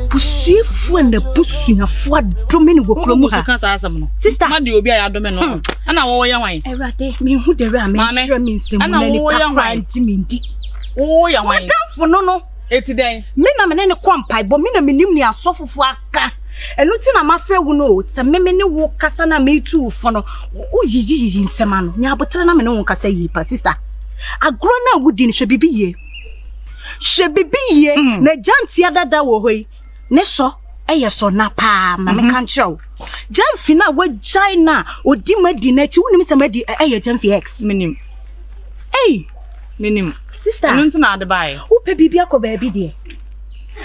Pusifu and the pushing a ford domini will come. Sister, Maddie will be a domino. And I will wine. Every day, me who the ram means and I will wine to me. Oh, young wine for no. It's today. Men are men a quampi, but men are minimum soft for a car. And looking at my fair will some men walk Cassana me too for no. Oh, Gigi in Saman, Yabotrana no Cassa, sister. A grown up would should be ye. Should be ye, na janty other da way. Neso, so na pa, mamma can't show. Gyamfi what China or dimmer dinner to Miss Maddie, Gyamfi X. Minim. Minim. Sister, I don't know the buy. Who baby dear?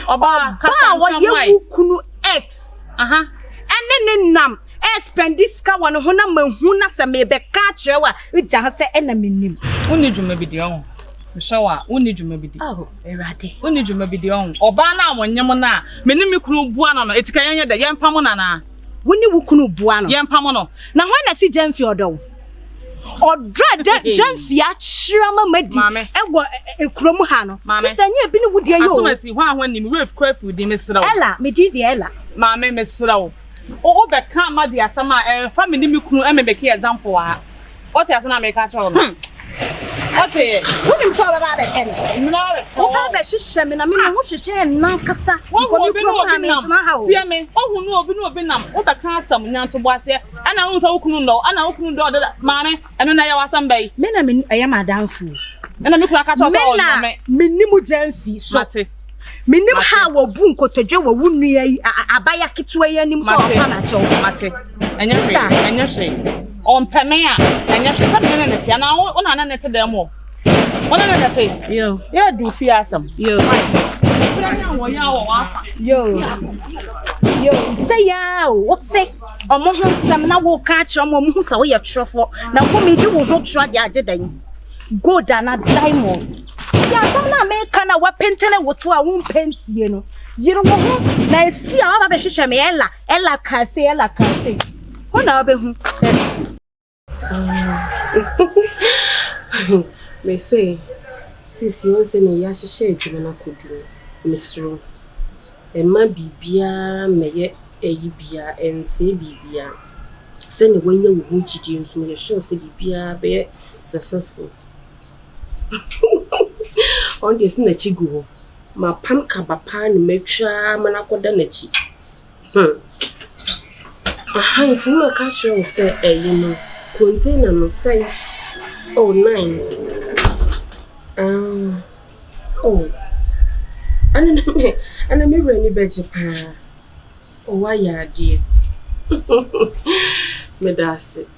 Oba, what you kunu X. And then nam. Spend this car one on Huna some be catch you with just enemy name. Only you may be the own. Shower, only you may be the oh, errate. Only you may be the own. Or Bana when Yamona, Menimiku Buano, it's Kayanya the young Pamona. When you kunu Buano, young Pamono. Now when I see Gyamfi or dread that Gyamfi Shirama Medi, Mamma, and Cromohano, Mamma, and you have been with you. I see when you move craft with the Miss Ella, me did the Ella, Mamma, Miss Row. Oh, but can't Maddie as some family Muku and Becky example. What has not make a trouble? What's it? What is all about it? No, oh, that should shame in a minute. What should say now, Cassa? What will be no house? See me, oh, who know Binam, what a castle, Nanto was here, and I was open door, and I opened door, mammy, and then I was some bay. Men, I am a damn fool. And I look like I told Minimu Gyamfi, Swatty. Minim how bunko to Joe wouldn't me a buy a kitway and him for Mate. And your shame on Pamea, and your shame, and I want another demo. One another say, yo, do fear some. Yo, say ya, what say? A moment some now will catch a moment who's away a truffle. Now, who made you will not try the other go down at diamond. Yeah, make kind of weapon tell what I won't paint, you know. You don't want to see how I should me Ella can say. What now be me say, since you say me, I should share you and I could do, Miss Room. And my bibia may a bia and say bibia. Send away your witchy jeans, may sure say bibia be successful. On this nechi go, my pam cabapa and make sure manakoda nechi. It's not a catcher say, you know, container no say, oh, nice. Oh, and I may really bet your pa. Oh, why, ya dear? Me that's it.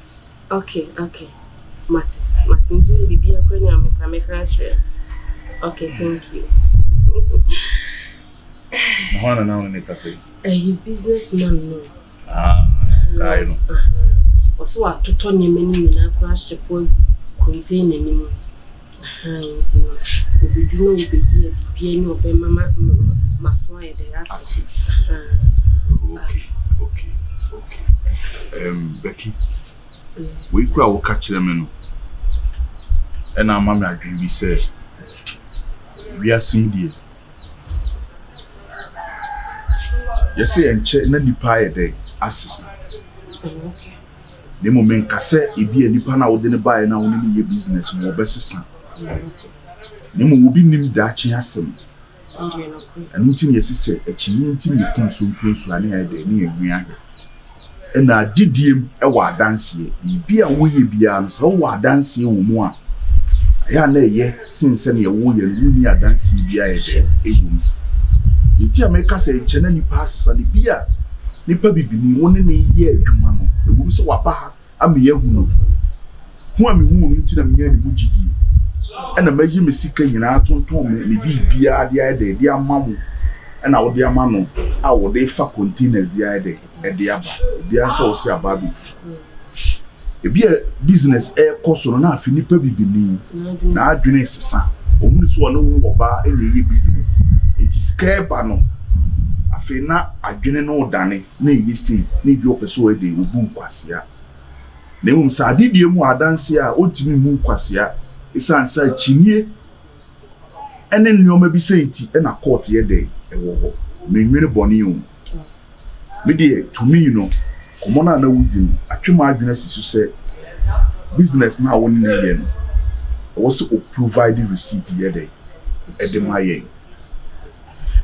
Okay. Martin, will be a granny and make a share. Okay, thank you. No one now in it, I say. A businessman, no. I know. Also, I to turn your many in a crash support containing me. Hines, we do not be here, piano, by Mamma, Masway, the attitude. Okay. Becky, we will catch them in. And our mamma agree, we said, we are seeing dear. You say, and check any pie a day, assassin. Okay. The moment cassette, it be any pan out in the buy now, only your business more best. Nemo will be named Dachi Assam. And until yes, say, a chinity may come so close to any idea near me. And I did him a war dance ye, be a way beyond so war dance ye more. I know ye, since any warrior, we are dancing be a woman. The dear make us a channel passes and the beer. Nipper be one in a year, Jumano, the woman so apa, I'm here who know. Who am who into the mere Muji. And a major missing in our told me be beer the idea, dear mamma, and our dear mano, our day for containers the idea, and the other, the answer was your baby. A beer business air cost on enough, Nipper be beneath. Now, I drink son, only swallow about any business. It is scare banner. I feel not I didn't know Danny, nay, see, need your persuade will boom quasia. Name Sadidium, I dance here, ultimate moon quasia. It's answered Chinie ene nneoma bi say nti e na court ye dey e wo ho me nwene bone o me dey to me no komo na wudi atwema adwena sisu say business na woni na ye no also provide receipt ye dey e dey my ye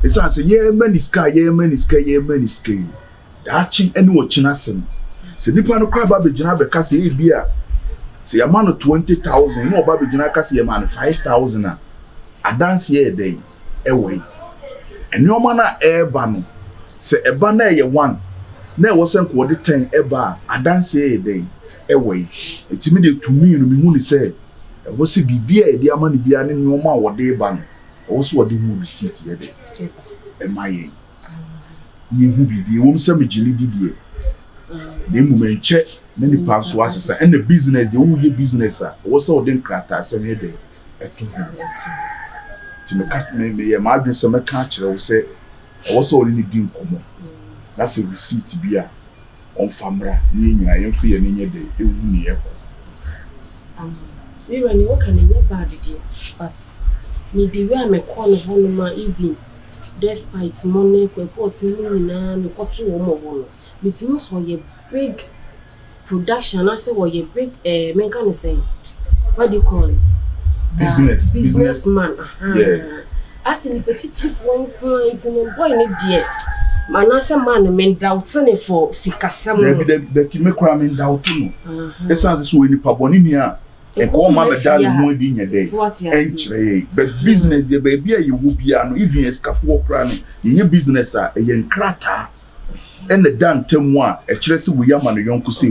it's say ye man is sky dachi ene wo china sem se nipa no kra ba be gina be ka say e bia se ya man 20,000 no ba be gina ka say ya man 5,000 a adanse ye dey e we enioma na eba no se eba na ye 1 na e wo sen ko de 10 eba adanse ye dey e we etimi de to me no me hu ni say e wo se bibia e de ama ne bia ne nioma wo de eba no wo so wo de mu receipt ye dey e maye ni hu bibi wo se me gili didie de mu menche na ni pa so asesa and the business de wo ye business a wo se wo de nkrata asem ye dey eto ti me ka me ye ma adwen se me ka kire wo se wo se wo ni di nkomo na se receipt bia on famra ni nyina ye mfu ye ni nye de ewu ni ye ko we when you can never bad dey but me the way me call no ma even despite money report ni na me koto wo mo wo no me ti so ye big production I say what ye big men can say what do you call it businessman yeah as in petitive one point in boy ni dear manase man men doubt ne for sikasam Becky me kra men doubt no essence so ni pa boni ni a e ko ma be dan ho di nya dey enchre but business dey be bia ye wo bia no even escafo kra no ye business a ye nkrata en the dan temu a e kire se wo yama no yonko sei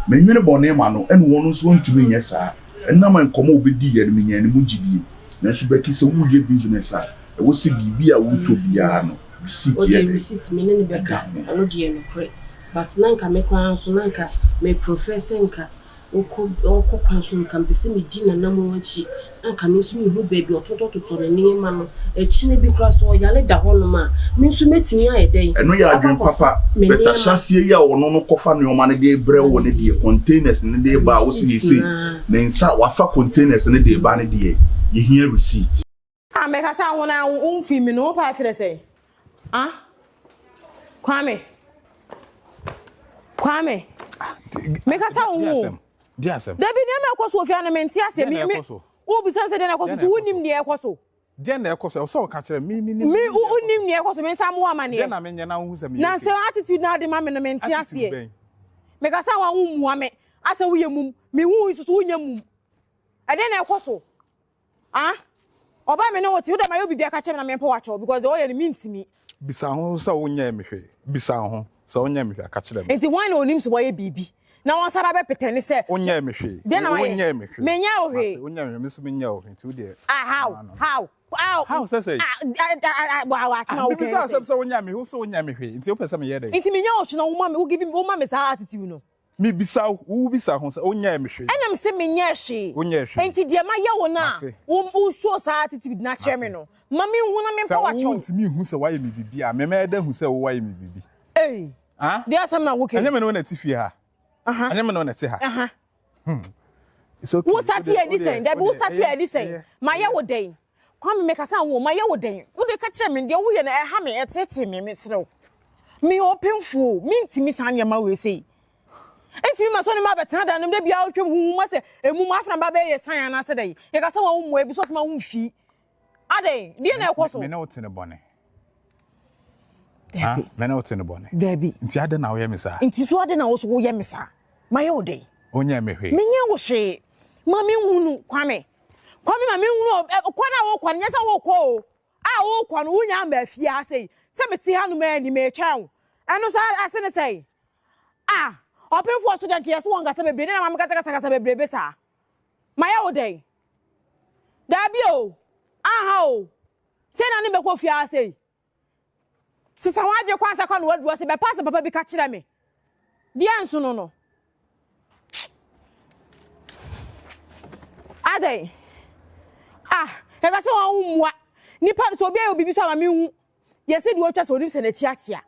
me nwene bone ma no en wonu so ntumi nya sa en na man komo obedi ye no nya ne mu gidie na so Becky se wo ye business a e wo se bibia wo to bia no receipt me ne beka ano de no pre but nanka me kwan so nanka me professor nka oko kwanso campus me di na namu achi anka me so me hu baby ototototo ne niema no echi ne bi kra so yale da ho no ma me so metimi ayeden eno ya adwen papa beta hyasie ya wono no kofa ne oma ne de bre wo ne de containers ne de ba wo si sei ne nsa wafa containers ne de ba ne de ye hia receipt me ka sa wona umfi mi no pa kire sei Kwame make us sound Diasem. Debi ne me kwaso ofia na menti ase mi wo bi sanse de na kwaso tu unim ne ekwaso de na ekwaso so ka kire mi unim ne ekwaso me nsam wo amane de na menye na hu se mi na se attitude na de ma me na menti ase me ka sa wa hu mu ame ase wo yemum mi hu isusu wo nyamum e de na ekwaso oba me no woti wo de ma yo bibia ka kire na me mpo wa cho because o ye ni mintimi bisa ho se wo nya mehwe bisa ho se wo nya mehwe ka kire me enti wan onim so wo ye bibi na won sara be petene se onya mehwe onya mehwe menya ohwe onya mehwe me so menya ohwe nti wo de how say wow asma wo bisa se onya mehwe so onya mehwe nti wo pese me ye de enti menya ohwe na wo give me sa attitude no mi bisa wo bisa ho se onya mehwe enam se menya hwe onya hwe enti de ma ye wo na wo show sa attitude na chere me no mami hu na me pa wa cho enti mi hu se wa ye mi bibia me me da hu se wo wa ye mi bibi de asam na wo ke anya me no na tifi ha anya me no na ti ha it's okay wo start here this end wo start here this end ma ye wo den kwam me kasa wo ma ye wo den wo de ka chere me de wo ye na e ha me etete me serew me open fu me ntimi san ye ma we sei enti ma so ni ma betena da no de bia wo twem hu ma se emu ma afna ba be ye san ana se dai ye kasa wo mu e bi so se ma hu fi ade die na ekoso me na wotene bone me na wotene bone Debi nti ade na wo ye misa nti so ade na wo so wo ye misa ma ye odai onya mehwe me nye wo hwe ma me hunu kwame ma me hunu kwa na wo kwa nyesa wo kwa o wo kwa no wonya ma afie ha sei se me ti ha no ma ni me twan eno sa ase ne sei open for so dan kiyeso won gasa bebe na ma kasa bebe sa ma ye odai Dabi o se na ni be ko fia sei sisa waje kwansa kwa no wadu se be pass papa bi ka kire me dia nso no ade e ga se won umua nipa so obi ayo bibi so ma me hu ye se di o twa so nim se na chiachia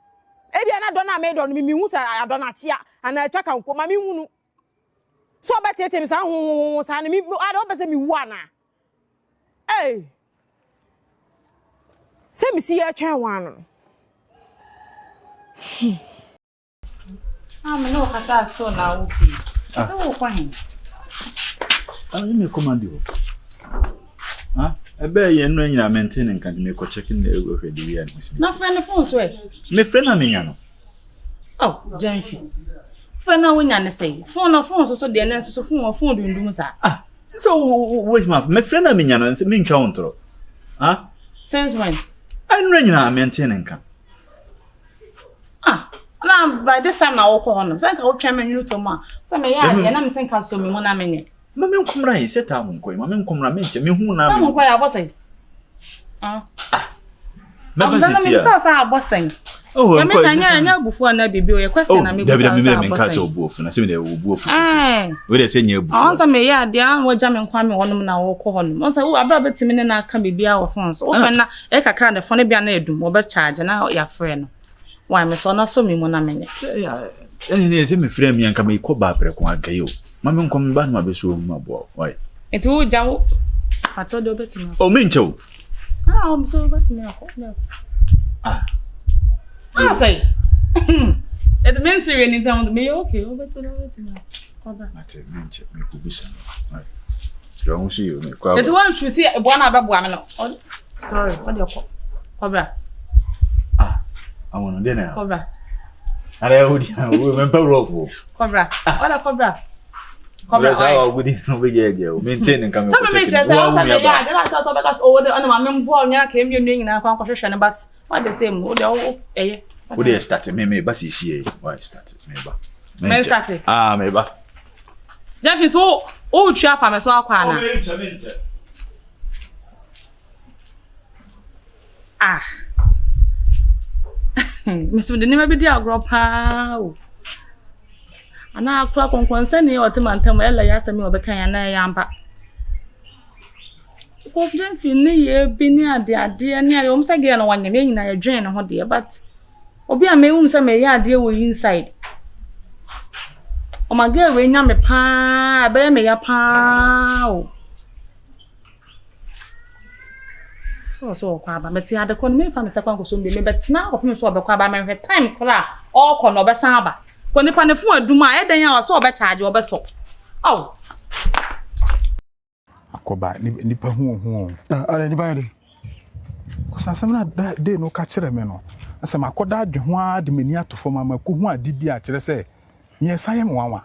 e bia na do na me do no me hu se ado na chia ana twa kan ko ma me hu nu so ba tete me sa hu sa na me ado be se me hu ana Hey. Say me see ya try one. Me no kasa store na wo pi. So wo kwa hin. You me command you. Ebe ye no nyina maintain nkan me ko checking the ego hwedi wi an. Na friend the phone so e. Me friend na me nya no. Oh, Gyamfi. Friend na wo nya ne say. Phone so de na so phone dundum sa. So wait ma, me friend na me nya no, me ntwa ontro. Since when? I no nyina maintain nkan. Now by this time na wo ko hono. Say ka wo twa me nyu to ma. Say me ya de na me sen ka so me mo na me nye. Ma me nkomra yi seta mo nkoi, ma me nkomra me nche me hu na me. Sa mo kwa ya bosai. Me ba sisi ya. Na me sa bosai. Oh, ya me kanya nya bufu na bibi o ye question na me bufu. David me nka se obuofu na se me de obuofu. We de se nya bufu. On sa me ya de an wo ja me nkwa me wonom na wo ko hono. On sa wo abra betimi ne na aka bibi a wo phone so. Wo fa na e kakra de phone bia na edum wo be charge na ya frɛ no. Why me so na so me mo na menye. Ya. Ene se me frɛ me anka me ko ba pre ko agayo. Ma me nkom ba na be so mu abo. Why? Enti wo ja wo pato de obetimi. O me nchew. O so obetimi akọ. Say. It means serious in terms of me okay, obetimi. Koba. Mate me nche me ko bisa no. Why? Don't see you me kwa. It want to see e bo na ababo am no. Sorry, what dey call? Cobra. I want to dinner. Cobra. Ara we member rofo. Cobra. Oda cobra. Cobra sa we di no be je maintain nkan me ko take. Some me say yeah, dey like so because o dey on ma me mbo nya ka emi enu nyina kwa hwehwe ne but what the same o dey eye. We dey start me ba sisi why start me ba. Me start. Me ba. Gyamfi so o twa fa me so akwa na. Mr. de nima bi di agro pa o. Ana akwa konkonse ne o te mantam ela ya sami obeka ya na ya mpa. Ko Gyamfi ne ye bi ni ade ne ayo msa ge na wanyam ye nyina ya dwen ne ho de but obi a mehum se me ya ade wo inside. O ma ge we nya me pa be me ya pa o. So kwa ba meti ade ko me fa me sekwan ko so mbe me betina ko pem so obekwa ba me hwe time kra all ko no besan ba ko nipa ne fu aduma e dan ya so obe charge obeso akoba nipa hu ale nipa yade ko sansam na de no ka kire me no asem akoda adwe ho a de mani atofo mama ko hu ade bi a kire se me saye me wanwa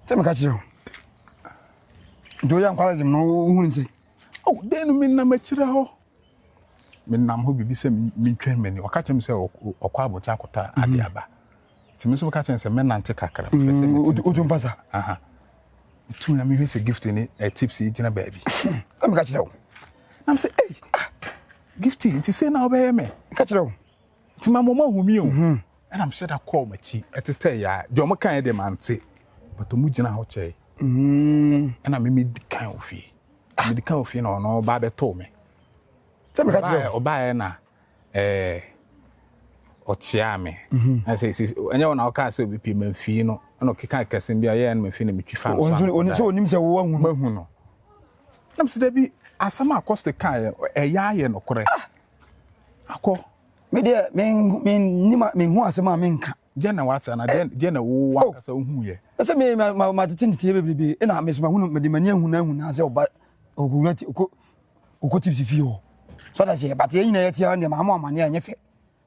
se me ka kire do ya nkwalazim no hu nse de no min na ma kire ho min nam ho bibi se min twen mani o ka chem se okwa abota akota ade aba simi so ka chem se men nante kakra o pasa tu na mi hwe se Gifty ni tips yi gina baby se me ka kire ho nam se Gifty nti se na obeye me ka kire ho ti mama hu mi o and am said I call machi etete ya de o mo kan de mante but o mu gina ho chei and am me kan ofie me kan ofie na no ba be to me se me ka kire ho oba na ochia me I say anya wona o ka se obi pi manfi no na okeka kase bia ye na manfi na metwi fa no oni so onim se wo hu mahu no nam se da bi asama akoste kan eya ye no kore akọ me de me hu asema me nka je na wata na je na wo akasa hu ye se me ma tete bebrebe e na me so ma hu me de mani hu na se oba ogurati okoti fi ho so da se but ye nyina ye tia ne ma ma amane anye fe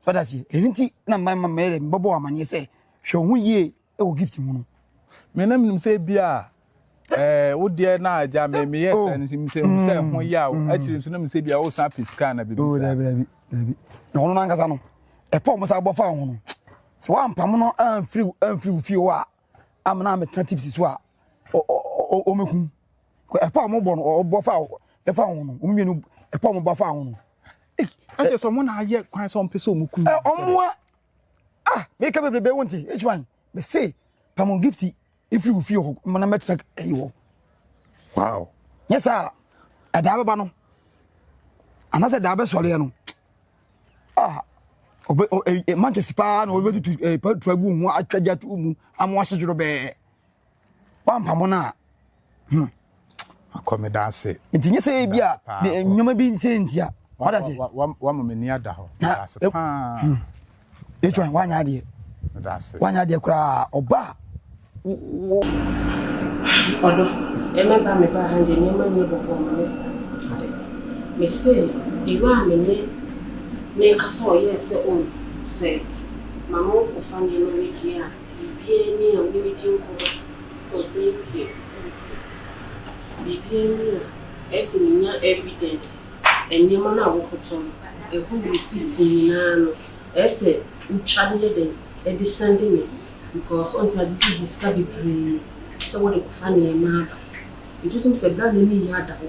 so da se enti na ma me bobo amane se hwe hu ye e wo Gifty hu no me na minim se bia wo de na aja me yes and se ho ya a chiri so na me se bia wo sa piska na bi dabi na wono na nkasa no e pa mo sa gbo fa ho no se wa mpam no anfiri fi wa amna me tan tips so a o meku ko e pa mo bo no o bo fa e fa ho no o mienu e pa mo bo fa ho no aje so mo na aye kwan so mpese o muku omwa me ka bebe wonte each one me say pa mo Gifty ifiri fi ho mo na metra eyo wow yes sir ada baba no anase da be sole no Manchester pa no obetu patragu hu atwaja tu mu amo ahyejuro be wampamo na akome da ase nti nye say bia nyoma bi nse ntia what does it wa me ni ada ho da ase pa echo wanya ade da ase wanya ade kura oba odo ba me ba hande nyoma ni boko mesa me say di wa me ne kasa o yes on say mama o fa ni no wiki a bibie ni a we wiki nko ko thank bibie ni a esiminya evidence enema na wokoton ehu receipt ni na no ese utwade den e descend me because once I did discover the so what the funny ma it would say that ni ya da ho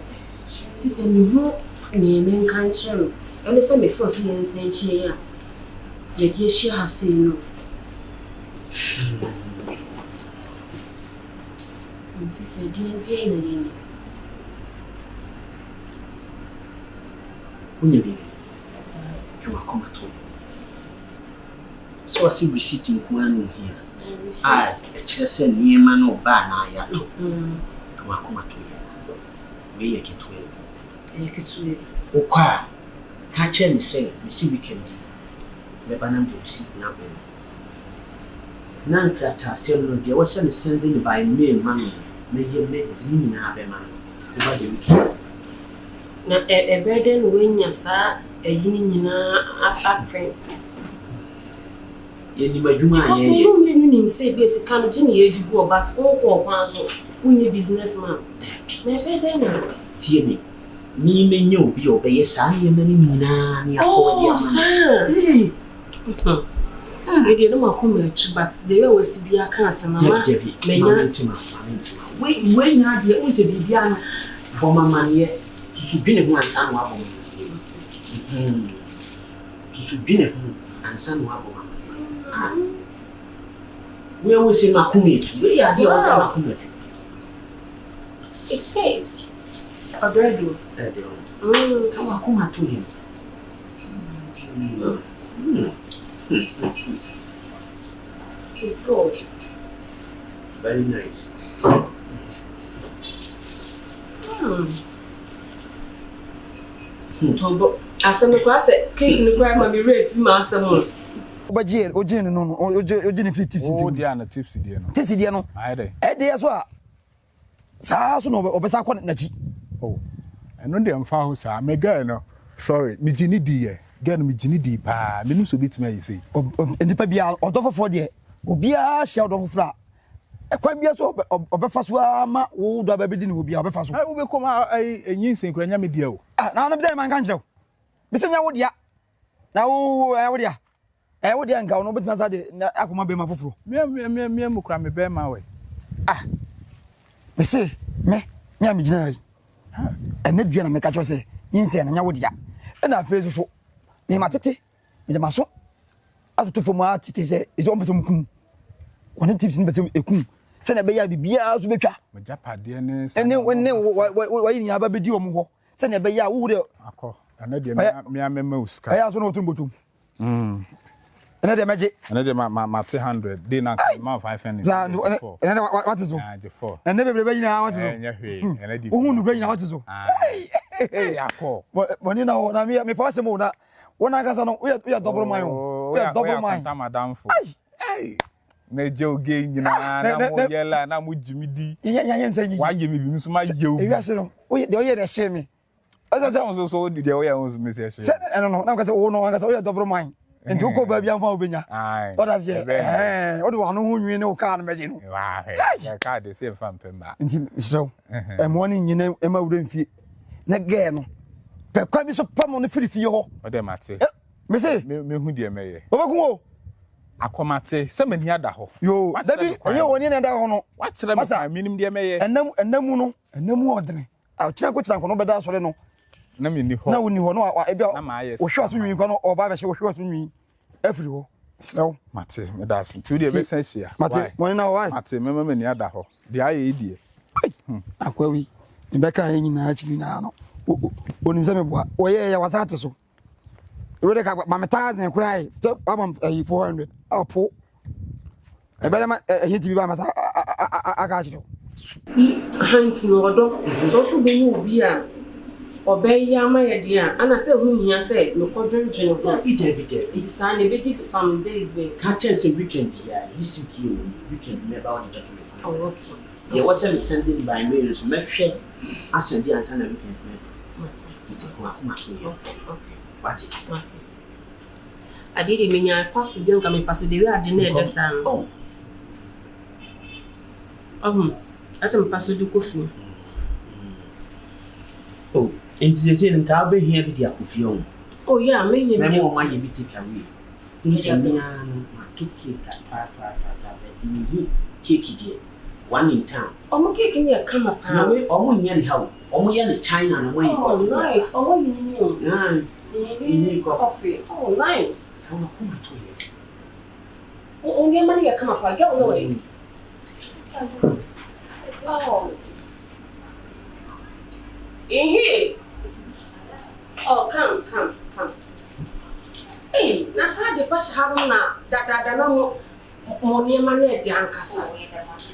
si se me ho ni men kan chere ene se me first yen sen chie ya ye die hye ha se no si se die na ni Unyebi, you are coming to. So I see receipt in Kuan here. I just said near man or ban. You are coming to you. We get to it. Oka, catch any say, we see weekend. The banana to receipt now. None crata, seven, there was sending by me money. May you make Zini Abeman over the weekend. Na burden when ya sa yini nyina afapre ye ni madwuma ye ye no nim say be se kan gine ye dibu but o kwan so unye businessman na burden na tie ni menye obi obeye sa na ye mani nyina ni afọ di ama we dey no makom achi but the way we si bia kan asema ma menya we nya de o se bibia no for mama ne subine ho ansa no abo subine ho ansa no abo we always say makumi we are there was makumi it's taste abredo come akuma to him it's good very nice Tobo asem kwa se cake ni kwa ma be ref ma asem obaje ojin no ojin 50 tips oh dia na tips dia no tips dia no ayi de so a saa so no obesa kwa na chi oh eno de mfa ho saa me girl no sorry me gini di ye girl me gini di pa me nim so bitima yi sei enipa bia odofofo de obia hia odofofo a kwa bia so obefa so ama wo do ababedi ni obia obefa so wo be koma enyin sen kura nya me dia o na na bi dem man kan jrew me se nya wo dia na wo wo dia wo dia nka no betima sa de akoma be ma foforo me mu kura me be ma we me se me gina yi ene dua na me ka cho se yin se na nya wo dia na afi so me matete me de maso atoto fo ma tete se is o beso mkum woni tips ni beso ekun se na be ya bibia so betwa me japade ne ene wenne wa yin ya ba bedi o mu ho se na be ya wo de akọ ana de me amema uska aya so no tum botum ene de meje ene de ma 100 de na ma 500 za ene what is so je 4 ene be nyina what is so enya hwe ene di ohun be nyina what is so akọ woni na me pass mo na wona ga sa no we double mine we double mine ta madam fo na je oge nyina na mo yela na mo jimidi ya nsanyi wa ye me bi nso ma ye o e wi ase no we de de she me so de o ya on me se she no na ka se wo no ka se we double mine nti uko ba bia fa obenya what does ye o de wa no hu nwi ne o ka na meje no wa he ka de se fa mpemba nti so e mo ni nyina e ma wura mfie na ge no pe kwa bi so pam no firi fie ho o de mate me se me hu de meye obekun o akomate se mani ada ho yo dabi onye woni na da ho no wa kire me kwa minim de meye enamu odene a kira ko kira no beda sore no na me ni ho na woni ho no e bia o hwe aso nwi kwa no o ba be hwe o hwe aso nwi afiri ho srew mate me da sin tu de be san hia mate woni na why mate me mani ada ho de aye die akwawi me ka yin na achiri na no onim se me boa o ye ya wasate so we ka ma meta na kurai am 400 apo e bele ma hinti bi ba mata aka achiro Hands no odo. So be you be a obey ya my idea. And I say who here say no quadrant general. It is sign a some days be. Can't tell say weekend here. This weekend never on the documents. Oh, okay. Yeah, what's I'm sending by mail so make sure I send the answer na weekends next. What? I did it mean I pass the young coming pass the way I didn't the sun. As I'm passing the coffee. Oh, and the same car be here with the coffee. Oh, yeah, maybe I'm more my be take away. You say, took cake at cake. One in town. Oh, my cake in your come up. Oh, anyhow. Oh, yeah, China and away. Oh, nice. Oh, you need coffee. Oh, nice. Oh, your money come up. I don't know. Oh. In here. Oh, come. Hey, that's how the first haruna that no money money the ankasa.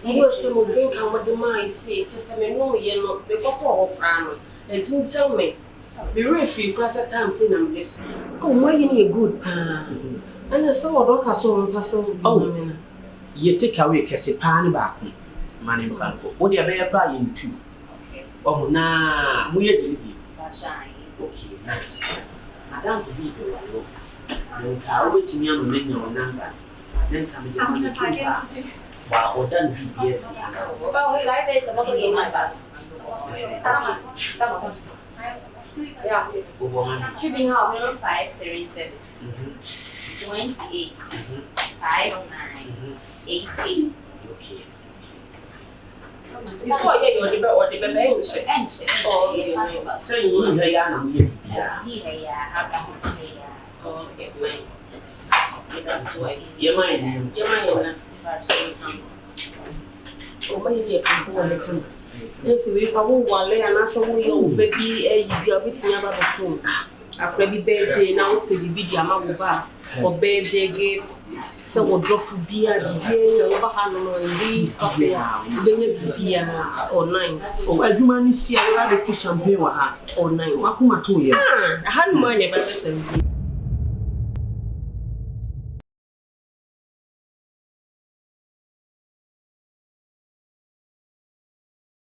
You say mo drink am the mind say just me no ye no be ko to fra no. E tin tell me. Be refi class time say na me this. Oh, why you need good pa. And so what do so on pass. Oh. You take away kese pa ni ba ko. Man in Franco. What you be apply in two. Oh na, mu ye delivery. Okay, nice. Madam to be the one. No car with me on the number. Then come the wow, or done GPS. Bao hơi lái về sao có gì mà bạn. Yeah. Shipping house 0537 28 59 88. Okay. It's what you the bench. Oh, So you hear ya yeah. Okay, nice. That's why. You mind. Oh, my dear, come. Yes, we probably one lay and answer your baby a bit near the phone. A baby birthday now to the video Mabuba or birthday gifts. So we'll drop beer, the over hand and be coffee, then beer or nice. Oh, I do man see a lot of champagne or nice. Wakuma 2 years. I had money, but